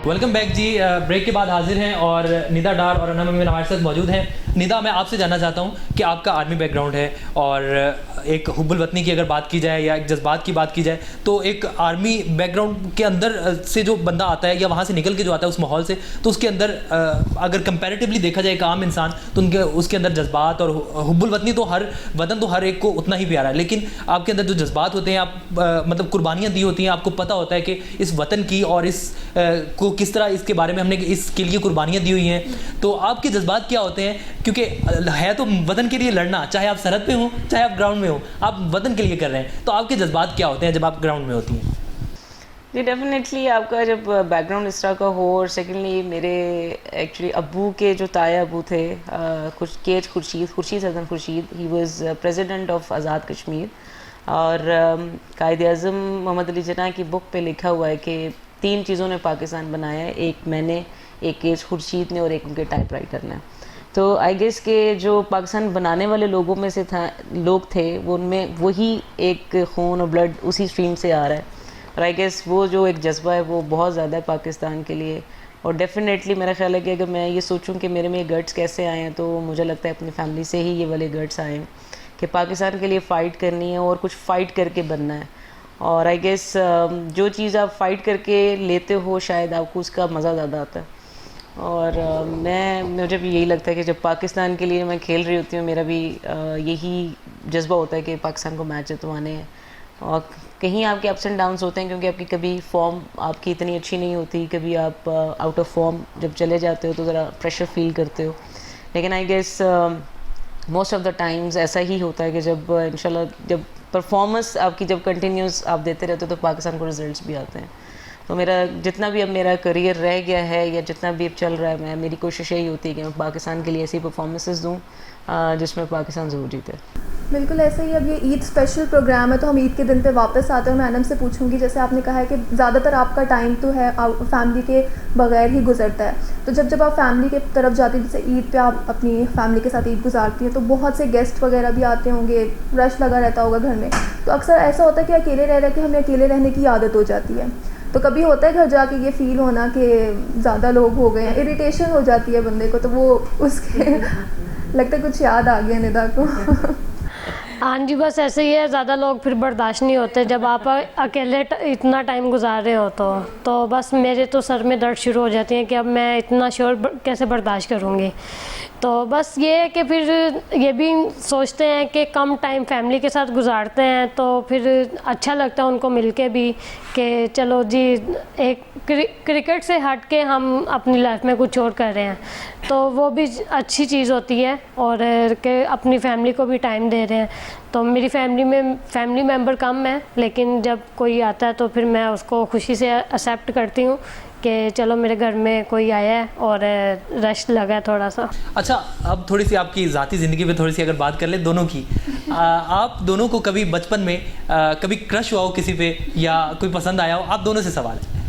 Welcome back जी। Break के बाद हाजिर हैं और निदा डार और अनम अमीन हमारे साथ मौजूद हैं। निदा, मैं आपसे जानना चाहता हूं कि आपका आर्मी बैकग्राउंड है और एक हुब्बुल वतनी की अगर बात की जाए या एक जज्बात की बात की जाए तो एक आर्मी बैकग्राउंड के अंदर से जो बंदा आता है या वहाँ से निकल के जो आता है उस माहौल से, तो उसके अंदर अगर कंपैरेटिवली देखा जाए एक आम इंसान तो उसके अंदर जज्बात और हुब्बुल वतनी तो वतन तो हर एक को उतना ही प्यारा है, लेकिन आपके अंदर जो जज्बात होते हैं, आप मतलब कुर्बानियाँ दी होती हैं, आपको पता होता है कि इस वतन की और इस को किस तरह इसके बारे में हमने इसके लिए कुर्बानियाँ दी हुई हैं, तो आपके जज्बात क्या होते हैं? क्योंकि है तो वतन के लिए लड़ना, चाहे आप सरहद पे हो चाहे आप ग्राउंड में हो, आप वतन के लिए कर रहे हैं, तो आपके जज्बात क्या होते हैं जब आप ग्राउंड में होती हैं? जी डेफिनेटली आपका जब बैकग्राउंड इस तरह का हो, और सेकेंडली मेरे एक्चुअली अब्बू के जो ताया अबू थे Khurshid Hasan Khurshid, he was president of Azad Kashmir, और कायद आज़म मोहम्मद अली जिन्ना की बुक पे लिखा हुआ है कि 3 चीज़ों ने पाकिस्तान बनाया है, एक मैंने, एक केज खुर्शीद ने और एक उनके टाइपराइटर ने। तो आई गेस के जो पाकिस्तान बनाने वाले लोगों में से लोग थे, वो उनमें वही एक खून और ब्लड उसी स्ट्रीम से आ रहा है, और आई गेस वो जो एक जज्बा है वो बहुत ज़्यादा है पाकिस्तान के लिए। और डेफिनेटली मेरा ख्याल है कि अगर मैं ये सोचूं कि मेरे में ये गट्स कैसे आए हैं, तो मुझे लगता है अपनी फैमिली से ही ये वाले गट्स आए हैं कि पाकिस्तान के लिए फ़ाइट करनी है और कुछ फ़ाइट करके बनना है। और आई गेस जो चीज़ आप फ़ाइट करके लेते हो शायद आपको उसका मज़ा ज़्यादा आता है। और मुझे भी यही लगता है कि जब पाकिस्तान के लिए मैं खेल रही होती हूँ, मेरा भी यही जज्बा होता है कि पाकिस्तान को मैच जितवाने हैं। और कहीं आपके अप्स एंड डाउन्स होते हैं क्योंकि आपकी कभी फॉर्म आपकी इतनी अच्छी नहीं होती, कभी आप आउट ऑफ फॉर्म जब चले जाते हो तो ज़रा प्रेशर फील करते हो, लेकिन I guess most of the times ऐसा ही होता है कि जब इंशाल्लाह जब परफॉर्मेंस आपकी जब कंटिन्यूस आप देते रहते हो तो पाकिस्तान को रिजल्ट्स भी आते हैं। तो मेरा जितना भी अब मेरा करियर रह गया है या जितना भी अब चल रहा है, मेरी कोशिश यही होती है कि मैं पाकिस्तान के लिए ऐसी परफॉर्मेंसेस दूँ जिसमें पाकिस्तान ज़रूर जीते। बिल्कुल ऐसा ही। अब ये ईद स्पेशल प्रोग्राम है तो हम ईद के दिन पे वापस आते हैं। मैं अनम से पूछूंगी, जैसे आपने कहा है कि ज़्यादातर आपका टाइम तो है फैमिली के बगैर ही गुजरता है, तो जब आप फैमिली के तरफ जाती हैं, जैसे ईद पे आप अपनी फैमिली के साथ ईद गुजारती हैं, तो बहुत से गेस्ट वगैरह भी आते होंगे, रश लगा रहता होगा घर में, तो अक्सर ऐसा होता है कि अकेले रह के हमें अकेले रहने की आदत हो जाती है। तो कभी होता है घर जाके ये फ़ील होना कि ज़्यादा लोग हो गए हैं, इरिटेशन हो जाती है बंदे को, तो वो उसके लगता है कुछ याद आ गया निदा को। हाँ जी, बस ऐसे ही है, ज़्यादा लोग फिर बर्दाश्त नहीं होते जब आप अकेले इतना टाइम गुजार रहे हो, तो बस मेरे तो सर में दर्द शुरू हो जाती है कि अब मैं इतना शोर कैसे बर्दाश्त करूँगी। तो बस ये है कि फिर ये भी सोचते हैं कि कम टाइम फैमिली के साथ गुजारते हैं तो फिर अच्छा लगता है उनको मिलके भी कि चलो जी एक क्रिकेट से हट के हम अपनी लाइफ में कुछ और कर रहे हैं, तो वो भी अच्छी चीज़ होती है, और कि अपनी फैमिली को भी टाइम दे रहे हैं। तो मेरी फैमिली मेम्बर कम है, लेकिन जब कोई आता है तो फिर मैं उसको खुशी से एक्सेप्ट करती हूँ कि चलो मेरे घर में कोई आया है और रश लगा है थोड़ा सा। अच्छा, अब थोड़ी सी आपकी ज़ाती ज़िंदगी पे थोड़ी सी अगर बात कर ले दोनों की, आप दोनों को कभी बचपन में कभी क्रश हुआ हो किसी पे या कोई पसंद आया हो? आप दोनों से सवाल है।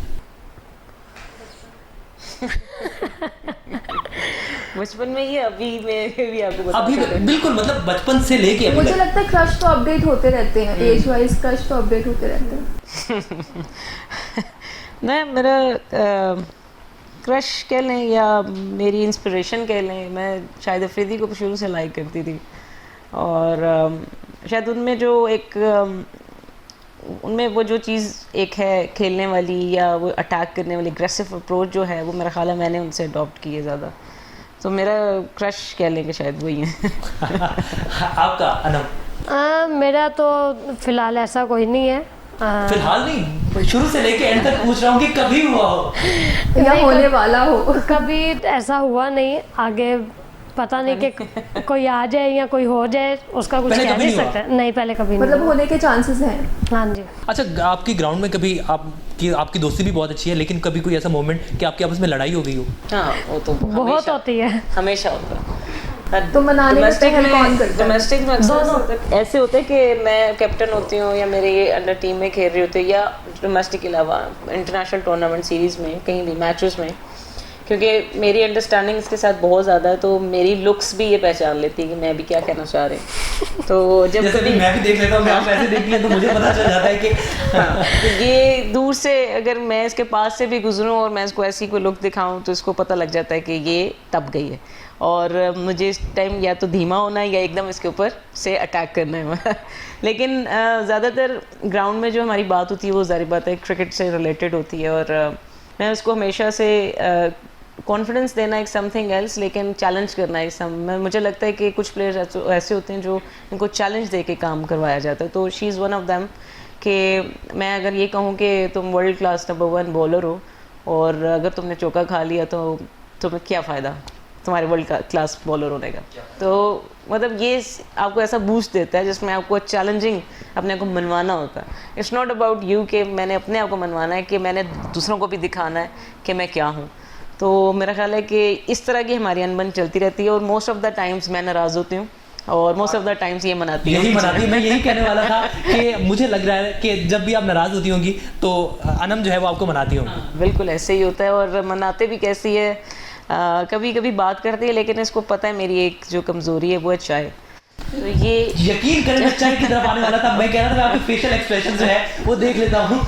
बचपन में ही अभी मैं भी आपको बता अभी बिल्कुल, मतलब बचपन से लेके अभी मुझे लगता है क्रश तो अपडेट होते रहते हैं, एज वाइज क्रश तो अपडेट होते रहते हैं। नहीं, मेरा क्रश कह लें या मेरी इंस्पिरेशन कह लें, मैं शाहिद अफरीदी को शुरू से लाइक करती थी, और शायद उनमें जो एक उनमें वो जो चीज़ एक है खेलने वाली या वो अटैक करने वाली एग्रेसिव अप्रोच जो है, वो मेरा ख्याल है मैंने उनसे अडॉप्ट की है ज़्यादा, तो मेरा क्रश कह लेंगे शायद वही है। आपका अनम? मेरा तो फ़िलहाल ऐसा कोई नहीं है। फिलहाल नहीं, शुरू से लेके एंड तक पूछ रहा हूँ कि कभी हुआ हो या होने वाला हो। कभी ऐसा हुआ नहीं, आगे पता नहीं कि कोई आ जाए या कोई हो जाए, उसका कुछ कह नहीं सकते। नहीं, पहले कभी नहीं। मतलब होने के चांसेस हैं। हाँ जी। अच्छा, आपकी ग्राउंड में कभी आपकी दोस्ती भी बहुत अच्छी है, लेकिन कभी कोई ऐसा मोमेंट कि आपकी आपस में लड़ाई हो गई हो? हाँ, वो तो बहुत होती है, हमेशा होता है। तो मनाने में पहल कौन करता है? डोमेस्टिक में अक्सर ऐसे होते हैं कि मैं कैप्टन होती हूँ या मेरे ये अंडर टीम में खेल रही होती है, या डोमेस्टिक के अलावा इंटरनेशनल टूर्नामेंट सीरीज़ में कहीं भी मैचेस में क्योंकि मेरी अंडरस्टैंडिंग इसके साथ बहुत ज़्यादा है, तो मेरी लुक्स भी ये पहचान लेती है कि मैं भी क्या कहना चाह रही हूँ। तो जब जैसे कभी मैं भी देख लेता हूँ, आप ऐसे देखती हैं तो मुझे पता चल जाता है कि हाँ, तो ये दूर से अगर मैं इसके पास से भी गुजरूं और मैं इसको ऐसी कोई लुक दिखाऊं तो इसको पता लग जाता है कि ये तब गई है, और मुझे इस टाइम या तो धीमा होना है या एकदम इसके ऊपर से अटैक करना है। लेकिन ज़्यादातर ग्राउंड में जो हमारी बात होती है वो ज़ाहिर बात है क्रिकेट से रिलेटेड होती है, और मैं उसको हमेशा से कॉन्फिडेंस देना एक समथिंग एल्स, लेकिन चैलेंज करना एक मुझे लगता है कि कुछ प्लेयर्स ऐसे होते हैं जो इनको चैलेंज दे के काम करवाया जाता है। तो she is one of them कि मैं अगर ये कहूँ कि तुम वर्ल्ड क्लास नंबर 1 बॉलर हो और अगर तुमने चौका खा लिया तो तुम्हें क्या फ़ायदा तुम्हारे वर्ल्ड क्लास बॉलर होने का। तो मतलब ये आपको ऐसा बूस्ट देता है जिसमें आपको चैलेंजिंग अपने आप को मनवाना होता है। इट्स नॉट अबाउट यू कि मैंने अपने आप को मनवाना है, कि मैंने दूसरों को भी दिखाना है कि मैं क्या हूँ। तो मेरा ख्याल है कि इस तरह की हमारी अनबन चलती रहती है, और मोस्ट ऑफ द टाइम्स मैं नाराज़ होती हूँ और मोस्ट ऑफ द टाइम्स ये मनाती है। यही मनाती है। मैं यही कहने वाला था कि मुझे लग रहा है कि जब भी आप नाराज़ होती होंगी तो अनम जो है वो आपको मनाती होंगी। बिल्कुल ऐसे ही होता है, और मनाते भी कैसी है, कभी कभी बात करती है, लेकिन इसको पता है मेरी एक जो कमज़ोरी है वो है चाय। तो ये यकीन करें मैं चाय की तरफ आने वाला था। मैं कह रहा था मैं आपके फेशियल एक्सप्रेशन जो है वो देख लेता हूँ।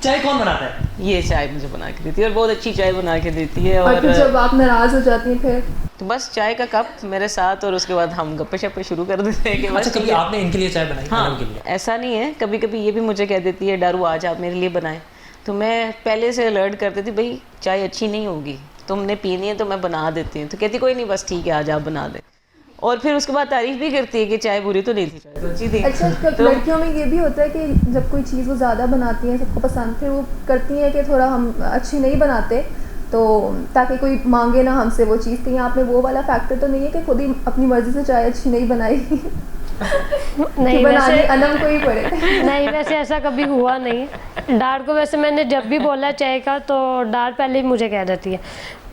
चाय कौन बनाता है? ये चाय मुझे बना के देती है, और बहुत अच्छी चाय बना के देती है। और फिर जब आप नाराज़ हो जाती हैं फिर तो बस चाय का कप मेरे साथ, और उसके बाद हम गप्पे शप्पे शुरू कर देते हैं कि बस अच्छा, कभी आपने इनके लिए चाय बनाई? हाँ, अनम के लिए? ऐसा नहीं है, कभी कभी ये भी मुझे कह देती है डारू आज आप मेरे लिए बनाएं, तो मैं पहले से अलर्ट कर देती भाई चाय अच्छी नहीं होगी, तुमने पीनी है तो मैं बना देती हूँ। तो कहती कोई नहीं बस ठीक है आज आप बना दे, और फिर उसके बाद तारीफ भी करती है कि चाय बुरी तो नहीं थी, चाय तो अच्छी थी। अच्छा, लड़कियों में ये भी होता है कि जब कोई चीज़ वो ज़्यादा बनाती हैं सबको पसंद, फिर वो करती हैं कि थोड़ा हम अच्छी नहीं बनाते तो ताकि कोई मांगे ना हमसे वो चीज़। कहीं आपने वो वाला फैक्टर तो नहीं है कि खुद ही अपनी मर्ज़ी से चाय अच्छी नहीं बनाई नहीं बनानी वैसे अनम को ही पड़े? नहीं वैसे ऐसा कभी हुआ नहीं। डार को वैसे मैंने जब भी बोला चाय का तो डार पहले ही मुझे कह देती है,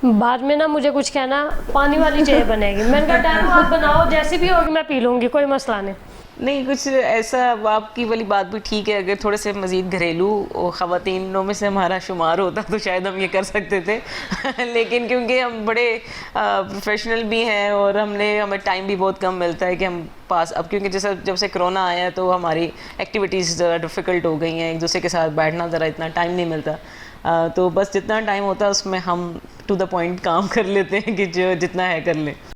बाद में ना मुझे कुछ कहना पानी वाली चाय बनेगी, मैंने कहा डारो आप बनाओ जैसी भी होगी मैं पी लूँगी, कोई मसला नहीं। नहीं कुछ ऐसा, आपकी वाली बात भी ठीक है, अगर थोड़े से मज़ीद घरेलू ख़वातीनों में से हमारा शुमार होता तो शायद हम ये कर सकते थे लेकिन क्योंकि हम बड़े प्रोफेशनल भी हैं और हमें टाइम भी बहुत कम मिलता है कि हम पास, अब क्योंकि जैसे जब से कोरोना आया है तो हमारी एक्टिविटीज़ ज़रा डिफ़िकल्ट हो गई हैं, एक दूसरे के साथ बैठना ज़रा इतना टाइम नहीं मिलता। तो बस जितना टाइम होता है उसमें हम टू द पॉइंट काम कर लेते हैं कि जो जितना है कर लें।